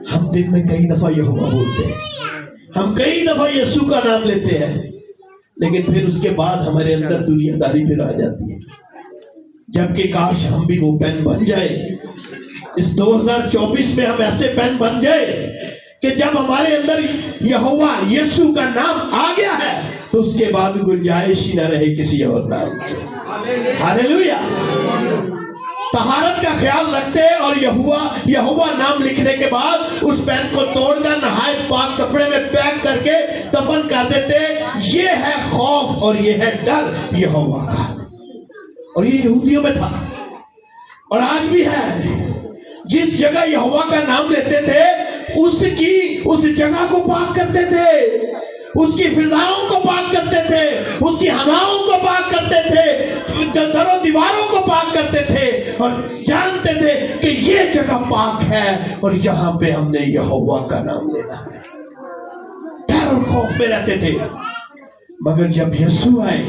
हम दिन में कई दफा यहोवा बोलते हैं, हम कई दफा यीशु का नाम लेते हैं, लेकिन फिर उसके बाद हमारे अंदर दुनियादारी फिर आ जाती है। जबकि काश हम भी वो पेन बन जाए, इस 2024 में हम ऐसे पेन बन जाए कि जब हमारे अंदर यहोवा यीशु का नाम आ गया है तो उसके बाद गुंजाइश ही न रहे किसी और नाम की। हालेलुया। तहारत का ख्याल रखते और यहोवा नाम लिखने के बाद उस पेन को तोड़कर नहाए पाक कपड़े में पैक करके दफन कर देते। ये है खौफ और ये है डर यहोवा का, और ये यहूदियों में था और आज भी है। जिस जगह यहोवा का नाम लेते थे उस जगह को पाक करते थे, उसकी फिजाओं को पाक करते थे, उसकी हवाओं को पाक करते थे, दरों दीवारों को पाक करते थे और जानते थे कि ये जगह पाक है और यहाँ पे हमने यहोवा का नाम लेना है। डर और खौफ में रहते थे। मगर जब यीशु आए,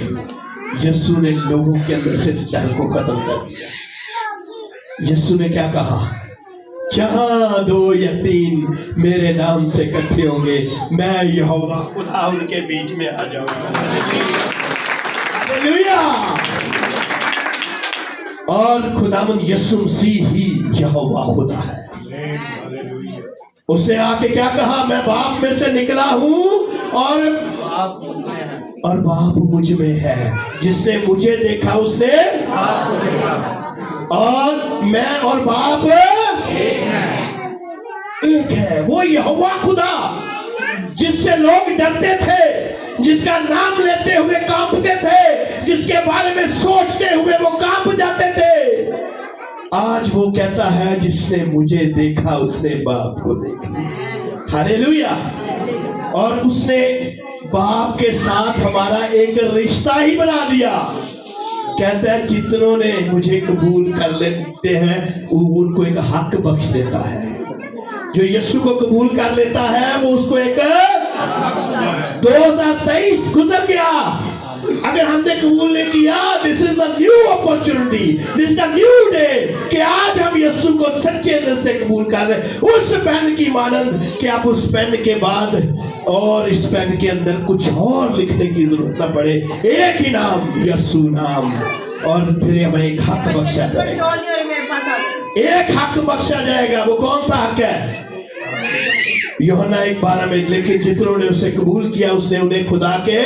यीशु ने लोगों के अंदर से इस डर को खत्म कर दिया। यीशु ने क्या कहा? जहां 2 या 3 मेरे नाम से इकट्ठे होंगे, मैं यहोवा खुदा उनके बीच में आ जाऊंगा। हालेलुया। और खुदावंद यीशु मसीह ही यहोवा खुदा है। उसने आके क्या कहा? मैं बाप में से निकला हूं और बाप मुझ में है। जिसने मुझे देखा उसने बाप को देखा, और मैं और बाप एक है। वो यहोवा खुदा जिससे लोग डरते थे, जिसका नाम लेते हुए कांपते थे, जिसके बारे में सोचते हुए वो कांप जाते थे, आज वो कहता है जिसने मुझे देखा उसने बाप को देखा। हालेलुया। और उसने बाप के साथ हमारा एक रिश्ता ही बना दिया। कहता है जितनों ने मुझे कबूल कर लेते हैं उनको एक हक बख्श देता है। जो यीशु को कबूल कर लेता है वो उसको एक 2023 गुजर गया। अगर हमने कबूल नहीं किया, this is the new opportunity, this the new day कि आज हम यीशु को सच्चे दिल से कबूल कर रहे। उस पेन की मानंद कि आप उस पेन के बाद और इस पेन के अंदर कुछ और लिखने की जरूरत न पड़े। एक ही नाम, यीशु नाम, और फिर हमें एक हक बख्शा जाएगा। एक हक बख्शा जाएगा। वो कौन सा हक है? यूहन्ना 1:12 में, लेकिन जितनों ने उसे कबूल किया उसने उन्हें खुदा के,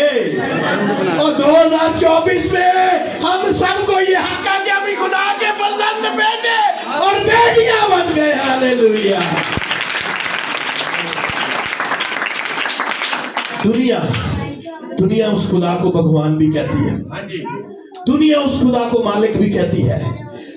और 2024 में हम सबको ये हक है कि हम खुदा के फर्जंद बेटे और बेटियां बन गए। हालेलुया। दुनिया उस खुदा को भगवान भी कहती है, दुनिया उस खुदा को मालिक भी कहती है,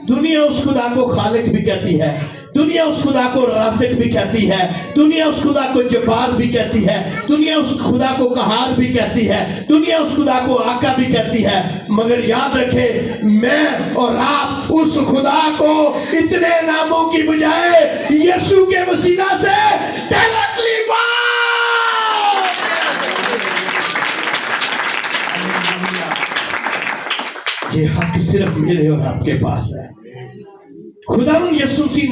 दुनिया उस खुदा को खालिक भी कहती है, दुनिया उस खुदा को रासिक भी कहती है, दुनिया उस खुदा को जब्बार भी कहती है, दुनिया उस खुदा को कहार भी कहती है, दुनिया उस खुदा को आका भी कहती है। मगर याद रखे, मैं और आप उस खुदा को इतने नामों की बजाय यीशु के वसीला से डायरेक्टली ये हक सिर्फ मेरे और आपके पास है। खुदावंद यीशु मसीह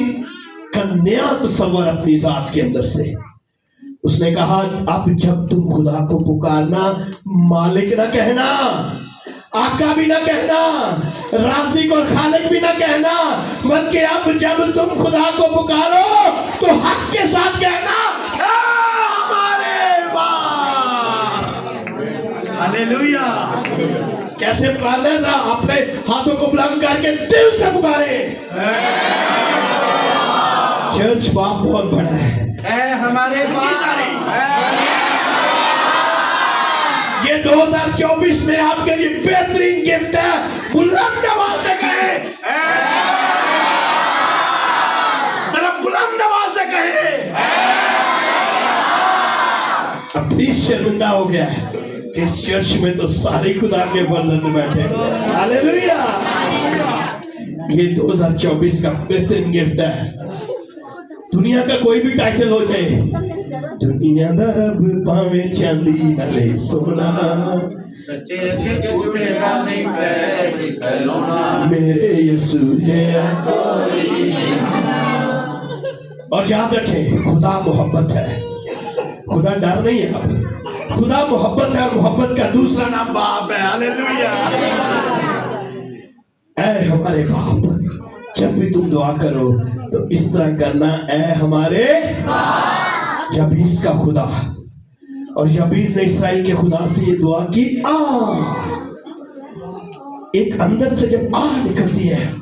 का नया तस्वर अपनी जात के अंदर से उसने कहा, अब जब तुम खुदा को पुकारना, मालिक ना कहना, आका भी ना कहना, रासिक और खालिक भी ना कहना, बल्कि अब जब तुम खुदा को पुकारो तो हक के साथ कहना, हमारे बाप। हालेलुया। कैसे पुकारना था? अपने हाथों को बुलंद करके दिल से पुकारे। चर्च बाप बहुत बड़ा है हमारे ये 2024 में आपके लिए बेहतरीन गिफ्ट है। बुलंद आवाज से कहे, जरा बुलंद आवाज से कहे। अब प्लीज शर्मिंदा हो गया है, इस चर्च में तो सारे खुदा के बंदे बैठे हैं। हालेलुया। ये 2024 का बेहतरीन गिफ्ट है। दुनिया का कोई भी टाइटल हो जाए, दुनिया दा रब पावे चांदी नाले सोना, सच्चे के झूठे दा नहीं पैर खिलौना, मेरे यीशु है कोई और याद रखें, खुदा मोहब्बत है, खुदा डर नहीं है। अब खुदा मोहब्बत है और मोहब्बत का दूसरा नाम बाप है। हालेलुया। ऐ हमारे बाप, जब भी तुम दुआ करो तो इस तरह करना, ऐ हमारे यबीस का खुदा। और यबीस ने इसराइल के खुदा से ये दुआ की, एक अंदर से जब निकलती है,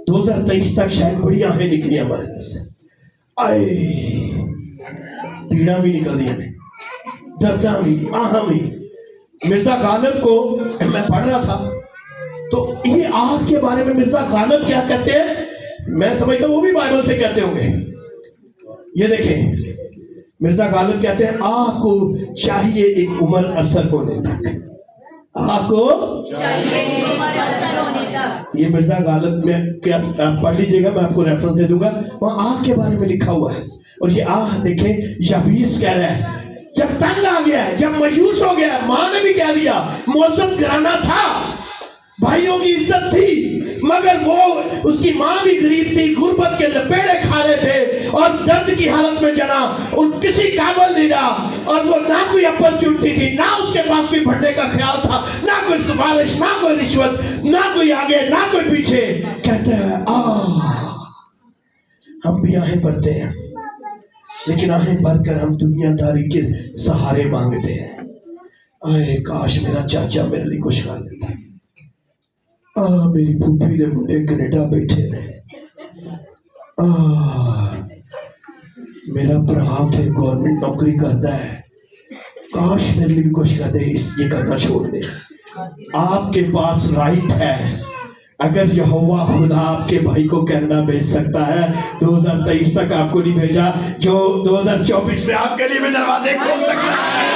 2023 तक शायद बड़ी आहें निकली हमारे अंदर से, आए पीड़ा भी निकल दी हमें, दर्दा भी, भी। मिर्जा गालिब को मैं पढ़ रहा था, तो ये आग के बारे में मिर्जा गालिब क्या कहते हैं, मैं समझता हूं वो भी बाइबल से कहते होंगे। ये देखें, मिर्जा गालिब कहते हैं, आग को चाहिए एक उम्र असर होने तक, आग को चाहिए उम्र असर होने तक। ये मिर्जा गालिब में क्या, आप पढ़ लीजिएगा, मैं आपको रेफरेंस दे दूंगा, वहां आग के बारे में लिखा हुआ है। और ये देखें, यबीस कह रहा है, जब तंग आ गया है, जब मायूस हो गया है, मां ने भी कह दिया, मोसेस घराना था, भाइयों की इज्जत थी, मगर वो उसकी मां भी गरीब थी, गुर्बत के लपेड़े खा रहे थे और दर्द की हालत में जना, और किसी काबल नहीं रहा, और वो ना कोई अपॉर्चुनिटी थी, ना उसके पास कोई बढ़ने का ख्याल था, ना कोई सिफारिश, ना कोई रिश्वत, ना कोई आगे, ना कोई पीछे। कहते हैं, हम भी आहें भरते हैं, लेकिन आहें भरकर हम दुनियादारी के सहारे मांगते हैं। अरे काश मेरा चाचा मेरे लिए कुछ कर देता, मेरी फूफी ने मुंडे कनेडा बैठे ने, मेरा भरा थे गवर्नमेंट नौकरी करता है, काश मेरे लिए भी कुछ कर दे, ये करना छोड़ दे। आपके पास राइट है, अगर यहोवा खुदा आपके भाई को कनाडा भेज सकता है, 2023 तक आपको नहीं भेजा, जो 2024 में आपके लिए भी दरवाजे खोल सकता है।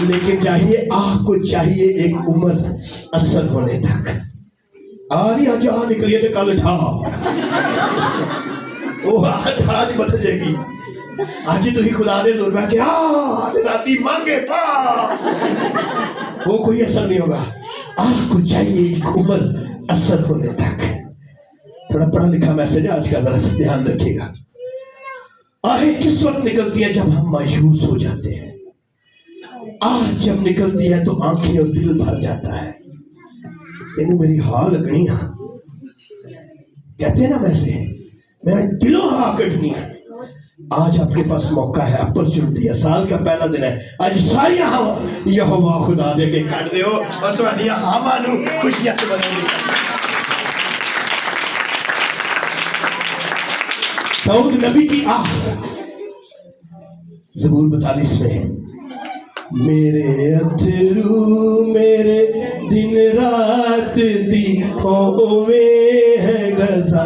लेकिन चाहिए, आपको चाहिए एक उम्र असर होने तक। आज निकलिए तो कल आज बदल जाएगी। आज तुम खुदा दे जोर में राती मांगे वो कोई असर नहीं होगा। आपको चाहिए एक उम्र असर होने तक। थोड़ा पढ़ा लिखा मैसेज आज का, जरा ध्यान रखिएगा। आहें किस वक्त निकलती है, जब हम मायूस हो जाते हैं। आज जब निकलती है तो आंखें और दिल भर जाता है, तेनू मेरी हाल लगनी है, कहते हैं ना, वैसे मैं दिलों हाँ कटनी है। आज आपके पास मौका है, अपॉर्चुनिटी है, साल का पहला दिन है, आज सारी हवा यहोवा खुदा दे के काट दे और तुम्हारी हवा नू खुशियां से बदल। दाऊद नबी की ज़बूर 42 में, मेरे अथरू मेरे दिन रात दी होवे है गजा,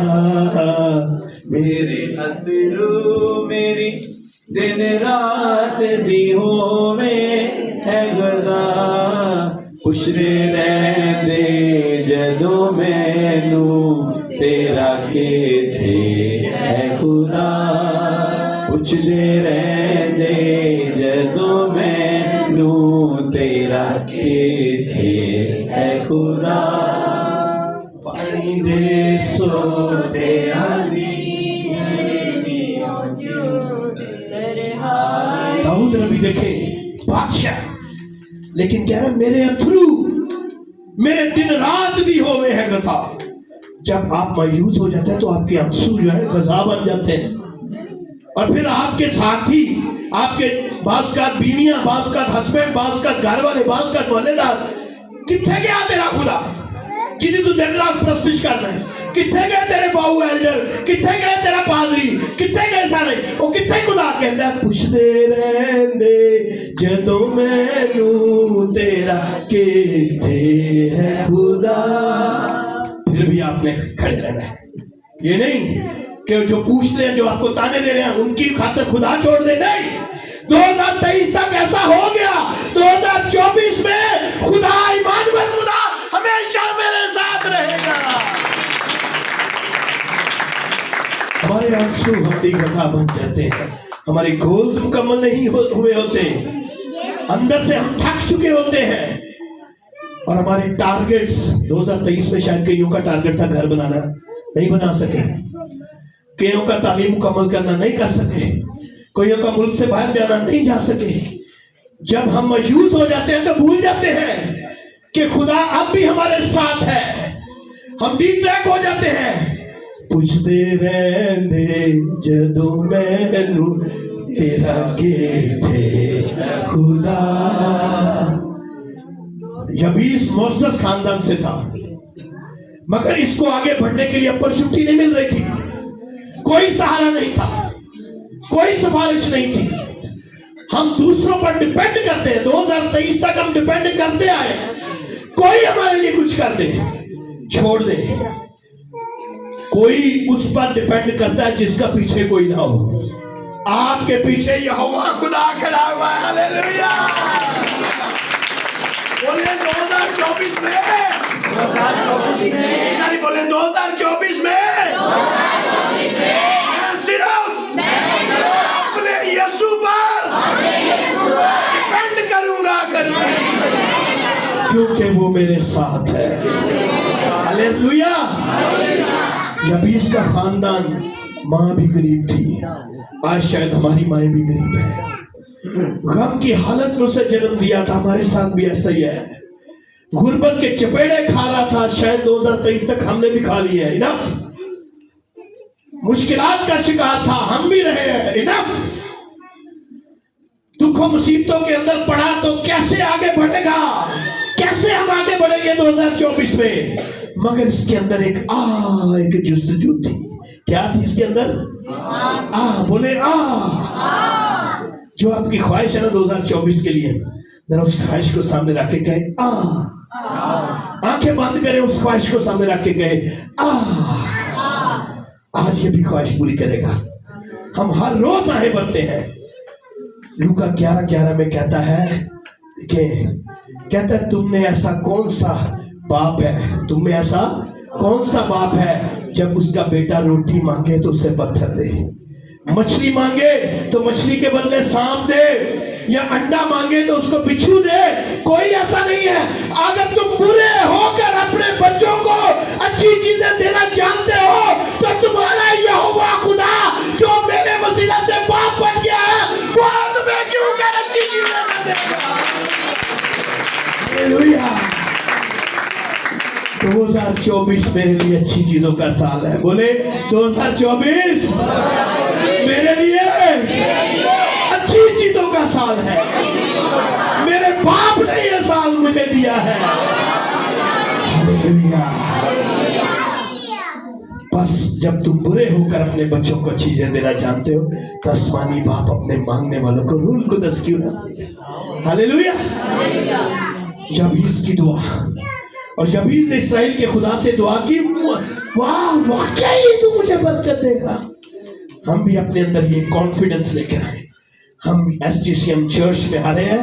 मेरे अथरू मेरी दिन रात दी होवे है गजा, पुछदे रहंदे जदों मैनू तेरा खेते है खुदा, पुछदे रहंदे जदों मैनू तेरा खेते है खुदा, पानी दे सोते दाऊद नबी देखे बादशाह, लेकिन कह रहा मेरे अथरू मेरे दिन रात भी होवे है गजा। जब आप मायूस हो जाते हैं तो आपके आंसू जो है गजा बन जाते हैं, और फिर आपके साथी, आपके बास का बीवियां, बास का हस्बैंड, बास का घर वाले, बास का मोहल्लेदार, किथे गया तेरा खुदा जिन्हें तू दिन रात प्रस्तुत करना है, किथे गए तेरे बाऊ एल्डर, किथे गए तेरा पादरी, किथे गए सारे, वो किथे खुदा कहता है, पुछदे रहंदे जदों मैनू तेरा किथे है खुदा। फिर भी आपने खड़े रहना है, ये नहीं कि जो पूछते हैं, जो आपको ताने दे रहे हैं, उनकी खातिर खुदा छोड़ दे, नहीं। 2023 तक ऐसा हो गया, 2024 में खुदा इमानुएल खुदा हमेशा मेरे साथ रहेगा। हमारे आंसू हमारी गजा बन जाते हैं, हमारे गोल्स मुकम्मल नहीं हुए होते, अंदर से हम थक चुके होते हैं, और हमारे टारगेट्स 2023 में शायद कईयों का टारगेट था घर बनाना, नहीं बना सके। कईयों का तालीम मुकम्मल करना, नहीं कर सके। कईयों का मुल्क से बाहर जाना, नहीं जा सके। जब हम मायूस हो जाते हैं तो भूल जाते हैं कि खुदा अब भी हमारे साथ है। हम डिट्रैक हो जाते हैं। पुछते रहंदे जदों मैनू तेरा थे खुदा। यबीस मोसेस खानदान से था, मगर इसको आगे बढ़ने के लिए अपॉर्चुनिटी नहीं मिल रही थी। कोई सहारा नहीं था, कोई सिफारिश नहीं थी। हम दूसरों पर डिपेंड करते हैं। 2023 तक हम डिपेंड करते आए, कोई हमारे लिए कुछ कर दे, छोड़ दे। कोई उस पर डिपेंड करता है जिसका पीछे कोई ना हो। आपके पीछे यहोवा खुदा खड़ा हुआ है। हालेलुया। बोले 2024 में, 2024 में बोले 2024 में सिर्फ अपने यीशु पर डिपेंड करूंगा, क्योंकि वो मेरे साथ है। हालेलुया। यबीस का खानदान, माँ भी गरीब थी। आज शायद हमारी माँ भी गरीब है। गम की हालत में उसे जन्म दिया था। हमारे साथ भी ऐसा ही है। गुर्बत के चपेड़े खा रहा था। शायद 2023 तक हमने भी खा लिए है। इनफ। मुश्किलात का शिकार था, हम भी रहे हैं। इनफ। दुखों मुसीबतों के अंदर पड़ा तो कैसे आगे बढ़ेगा, कैसे हम आगे बढ़ेंगे 2024 में। मगर इसके अंदर एक जुस्तजू थी। क्या थी इसके अंदर? बोले जो आपकी ख्वाहिश है ना 2024 के लिए, जरा उस ख्वाहिश को सामने रख के कहे आंखें बंद करें, उस ख्वाहिश को सामने रख के कहे आज ये भी ख्वाहिश पूरी करेगा। हम हर रोज आगे बढ़ते हैं। लूका 11:11 में कहता है तुमने ऐसा कौन सा बाप है, तुमने ऐसा कौन सा बाप है जब उसका बेटा रोटी मांगे तो उसे पत्थर दे, मछली मांगे तो मछली के बदले सांप दे, या अंडा मांगे तो उसको बिच्छू दे। कोई ऐसा नहीं है। अगर तुम बुरे होकर अपने बच्चों को अच्छी चीजें देना जानते हो तो तुम्हारा यहोवा खुदा जो मेरे वसीला से बाप बन गया है, वो तुम्हें क्यों कर अच्छी चीजें न देगा। हालेलुया। 2024 मेरे लिए अच्छी चीजों का साल है। बोले 2024 मेरे लिए अच्छी चीजों का साल है। मेरे बाप ने यह साल मुझे दिया है। हालेलुया। बस जब तुम बुरे होकर अपने बच्चों को चीजें देना जानते हो तो आसमानी बाप अपने मांगने वालों को रूल को 10 क्यों ना। हालेलुया। यबीस की दुआ, और यबीस ने इस्राएल के खुदा से दुआ की, वाह वाकई तू मुझे बरकत देगा। हम भी अपने अंदर ये कॉन्फिडेंस लेकर आए। हम SGCM चर्च में आ रहे हैं,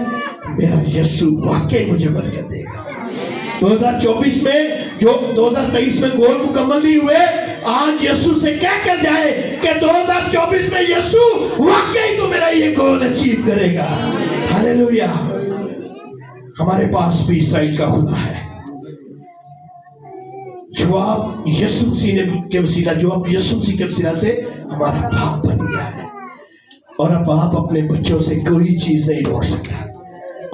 मेरा यीशु वाकई मुझे बरकत देगा। 2024 में जो 2023 में गोल मुकम्मल नहीं हुए, आज यीशु से क्या कर जाए कि 2024 में यीशु वाकई तो मेरा ये गोल अचीव करेगा। हालेलुया। हमारे पास भी इस्राएल का खुदा है। जो आप यीशु मसीह के वसीला, जो आप यीशु मसीह के वसीला से हमारा बाप बन गया है, और अब आप अपने बच्चों से कोई चीज नहीं रोक सकता।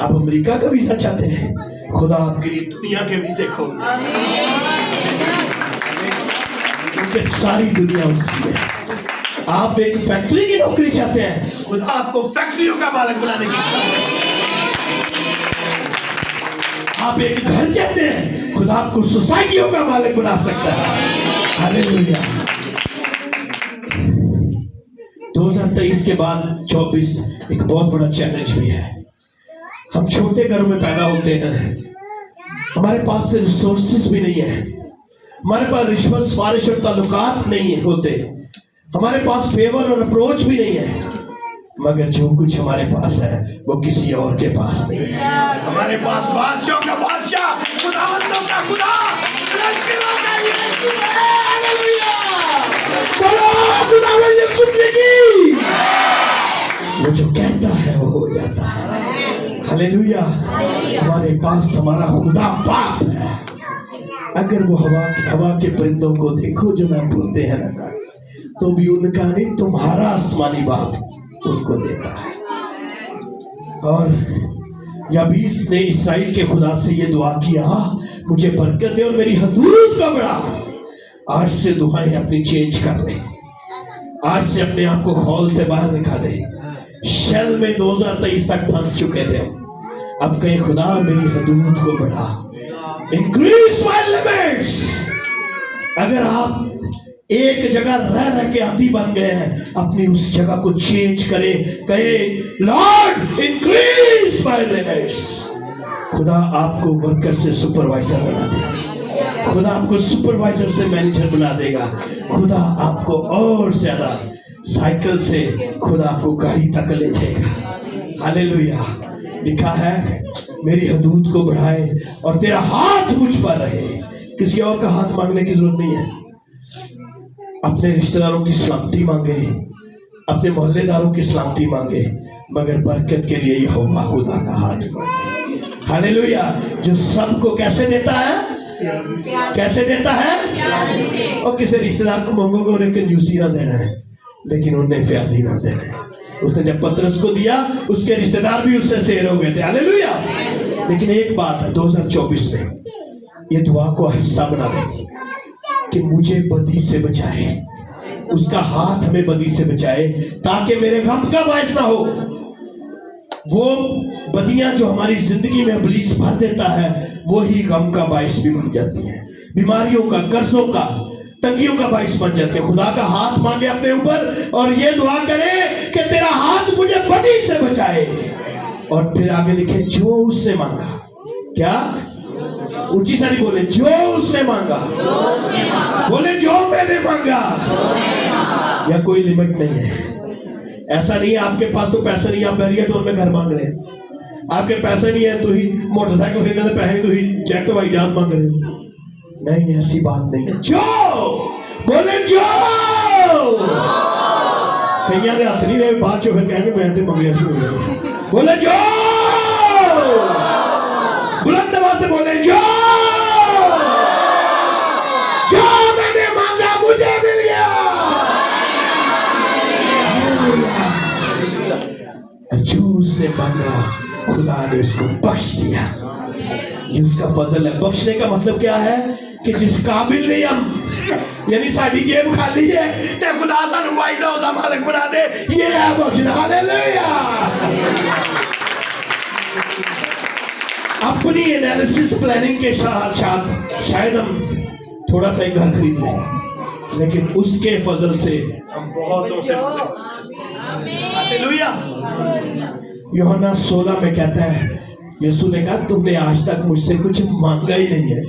आप अमेरिका का वीजा चाहते हैं, खुदा आपके लिए दुनिया के वीजे खोल, क्योंकि सारी दुनिया उसकी है। आप एक फैक्ट्री की नौकरी चाहते हैं, खुदा आपको फैक्ट्रियों का मालिक बनाने की। आप एक घर चाहते हैं, खुदा आपको सोसाइटियों का मालिक बना सकता है। हालेलुया। 2023 के बाद 24 एक बहुत बड़ा चैलेंज भी है। हम छोटे घरों में पैदा होते हैं, हमारे पास से रिसोर्सेज भी नहीं है, हमारे पास रिश्वत सिफारिश और ताल्लुकात नहीं होते, हमारे पास फेवर और अप्रोच भी नहीं है। मगर जो कुछ हमारे पास है वो किसी और के पास नहीं है। हमारे पास बादशाह का बादशाह, खुदावंदों का खुदा, लश्करों का यीशु है। हालेलुया। बोलो खुदावंद यीशु की। वो जो कहता है वो हो जाता है। हालेलुया। हमारे पास हमारा खुदा बाप है। अगर वो हवा के परिंदों को देखो जो ना बोलते हैं ना, तो भी उनका नहीं, तुम्हारा आसमानी बाप उनको देता है। और याबीस ने इस्राएल के खुदा से ये दुआ किया, मुझे बरकत दे और मेरी हदूद का बढ़ा। आज से दुआएं अपनी चेंज कर ले। आज से अपने आप को हॉल से बाहर निकाले। शेल में 2023 तक फंस चुके थे, अब कहे खुदा मेरी हदूद को बढ़ा, इंक्रीज माय लिमिट्स। अगर आप एक जगह रह के आदी बन गए हैं, अपनी उस जगह को चेंज करें, कहे लॉर्ड इंक्रीज माय लिमिट्स। खुदा आपको वर्कर से सुपरवाइजर बना देगा, खुदा आपको सुपरवाइजर से मैनेजर बना देगा, खुदा आपको और ज्यादा साइकिल से खुदा आपको गाड़ी तक ले जाएगा। हालेलुया। लिखा है मेरी हदूद को बढ़ाए और तेरा हाथ मुझ पर रहे। किसी और का हाथ मांगने की जरूरत नहीं है। अपने रिश्तेदारों की सलामती मांगे, अपने मोहल्लेदारों की सलामती मांगे, मगर बरकत के लिए यहोवा खुदा का हाथ मांगे। हालेलुया। जो सबको कैसे देता है, कैसे देता है? और किसी रिश्तेदार को मांगोगे उन्हें कंजूसी ना देना है, लेकिन उन्हें फ्याजी ना देना है। उसने जब पतरस को दिया, उसके रिश्तेदार भी उससे शेर हो गए थे। हालेलुया। लेकिन एक बात है, 2024 में ये दुआ को हिस्सा बना लें कि मुझे बदी से बचाए, उसका हाथ हमें बदी से बचाए, ताकि मेरे गम का बायस ना हो। वो बदियां जो हमारी जिंदगी में इब्लीस भर देता है, वो ही गम का बायस भी बन जाती है, बीमारियों का, कर्जों का, तंगियों का बायस बन जाते हैं। खुदा का हाथ मांगे अपने ऊपर और ये दुआ करे कि तेरा हाथ मुझे बदी से बचाए। और फिर आगे लिखे जो उसने मांगा, क्या ऊंची सारी बोले, जो उसने मांगा, बोले जो मैंने मांगा। या कोई लिमिट नहीं है। ऐसा नहीं है आपके पास तो पैसे नहीं, आप बैरियर टोल में घर मांग रहे हैं। आपके पैसे नहीं है तो ही मोटरसाइकिल खरीदने से पैसे नहीं तो ही जैकेट वाई जान मांग रहे हो। नहीं, ऐसी बात नहीं है। जो बोले जो कईया ने हाथ नहीं रहे, बात जो फिर कहेंगे मैं तो मंगलिया शुरू हो गया। बोले जो, बुलंद आवाज से बोले जो मैंने मांगा मुझे मिल गया। जो उसने मांगा खुदा ने उसको बख्श दिया। ये उसका फजल है। बख्शने का मतलब क्या है कि जिस काबिल नहीं हम, यानी साड़ी जेब खाली है ते खुदा सानू वाइदा उसदा मालिक बना दे, ये है बख्शना। हालेलुया। अपनी एनालिसिस प्लानिंग के साथ शायद हम थोड़ा सा एक घर खरीद लें, लेकिन उसके फजल से हम बहुतों से हालेलुया। यूहन्ना 16 में कहता है, यीशु ने कहा तुमने आज तक मुझसे कुछ मांगा ही नहीं है।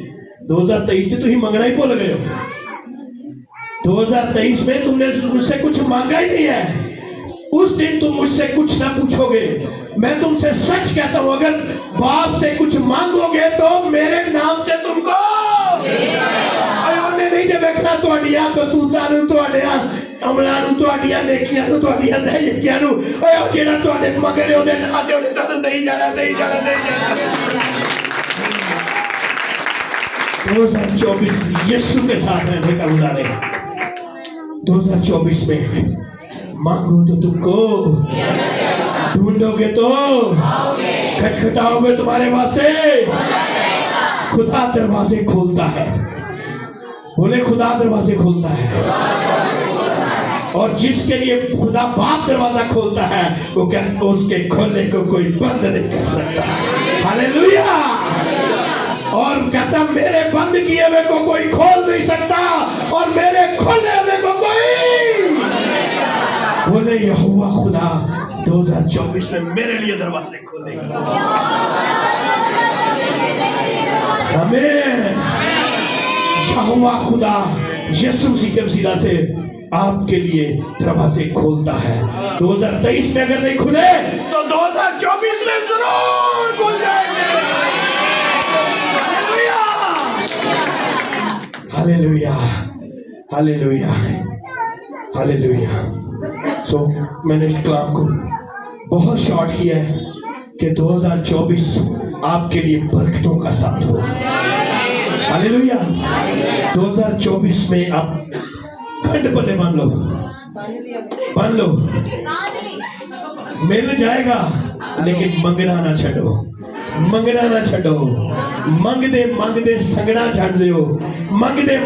2023 से तो ही मांगना ही भूल गए हो। 2023 में तुमने मुझसे कुछ मांगा ही नहीं है। उस दिन तुम मुझसे कुछ ना पूछोगे। मैं तुमसे सच कहता हूं, अगर बाप से कुछ मांगोगे तो मेरे नाम से तुमको उन्हें नहीं देखना तुहाडियां करतूतां नूं, तुहाडियां अमलां नूं, तुहाडियां नेकियां नूं, तुहाडियां दयाइयां नूं, ओए ओ जेड़ा तुहाडे मगर ओदे नां ते ओने तुहानूं देई जाना, देई जाना, देई जाना। 2024 यीशु के साथ रहने का गुजारे। 2024 में मांगो तो तुमको, ढूंढोगे तो, खटखटाओगे तुम्हारे वास्ते। खुदा दरवाजे खोलता है। बोले खुदा दरवाजे खोलता है। और जिसके लिए खुदा बाप दरवाजा खोलता है, वो कहते उसके खोलने को कोई बंद नहीं कर सकता। हालेलुया। और कहता मेरे बंद किए हुए को कोई खोल नहीं सकता, और मेरे खोले हुए को कोई। बोले यहोवा खुदा 2024 में मेरे लिए दरवाजे खोलेगा। आमीन। यहोवा खुदा यीशु मसीह के वसीला से आपके लिए दरवाजे खोलता है। 2023 में अगर नहीं खुले तो 2024 में जरूर खुल जाएंगे। Hallelujah, hallelujah, hallelujah. सो मैंने इस कलाम को बहुत शॉर्ट किया है कि 2024 आपके लिए बरकतों का साल हो। हालेलुया। 2024 में आप खंड पल्ले बांध लो, मिल जाएगा, लेकिन मंगना ना छो, मंगदे संगना छड़ दो, मंगदे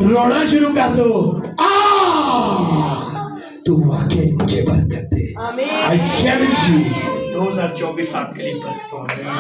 रोना शुरू कर दो। तू वाकई मुझे बरकत दे। आई चैलेंज यू, 2024 आपके लिए बरकतों का साल।